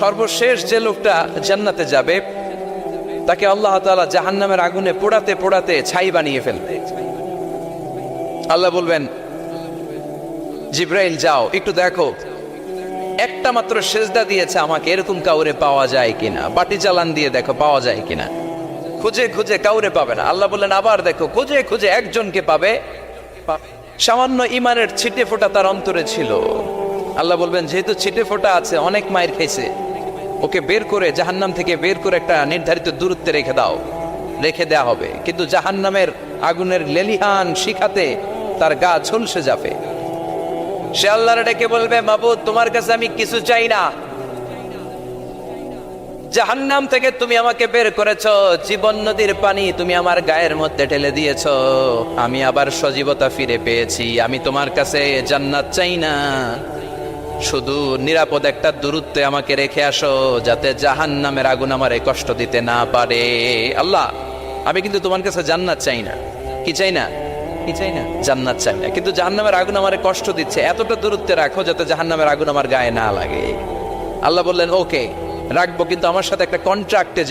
সর্বশেষ যে লোকটা জান্নাতে যাবে তাকে আল্লাহ তাআলা জাহান্নামের আগুনে পোড়াতে পোড়াতে ছাই বানিয়ে ফেলবে। আল্লাহ বলবেন, জিব্রাইল যাও একটু দেখো, একটা মাত্র সেজদা দিয়েছে আমাকে, এরকম কাউরে পাওয়া যায় কিনা। বাটি চালান দিয়ে দেখো পাওয়া যায় কিনা। খুঁজে খুঁজে কাউরে পাবে না। আল্লাহ বললেন আবার দেখো, খুঁজে খুঁজে একজনকে পাবে। সামান্য ইমানের ছিটে ফোঁটা তার অন্তরে ছিল। আল্লাহ বলবেন, যেহেতু ছিটে ফোঁটা আছে, অনেক মায়ের খাইছে, ওকে বের করে জাহান্নাম থেকে বের করে একটা নির্ধারিত দূরত্বে রেখে দাও। রেখে দেয়া হবে, কিন্তু জাহান্নামের আগুনের লেলিহান শিখাতে তার গা ঝলসে যাবে। সে আল্লাহর ডেকে বলবে, মাবুদ তোমার কাছে আমি কিছু চাই না। জাহান্নাম থেকে তুমি আমাকে বের করেছো, জীবন নদীর পানি তুমি আমার গায়ের মধ্যে ঢেলে দিয়েছো, আমি আবার সজীবতা ফিরে পেয়েছি। আমি তোমার কাছে জান্নাত চাই না, শুধু নিরাপদ একটা দূরত্বে আমাকে রেখে আসো, যাতে জাহান্নামের আগুন আমারে কষ্ট দিতে না পারে। আল্লাহ, আমি কিন্তু তোমার কাছে জান্নাত চাই না। কি চাই না? কি চাই না? জান্নাত চাই না, কিন্তু জাহান্নামের আগুন আমারে কষ্ট দিচ্ছে, এতটা দূরত্বে রাখো যাতে জাহান্নামের আগুন আমার গায়ে না লাগে। আল্লাহ বললেন, ওকে রাখবো, কিন্তু আমার সাথে একটা কন্ট্রাক্টে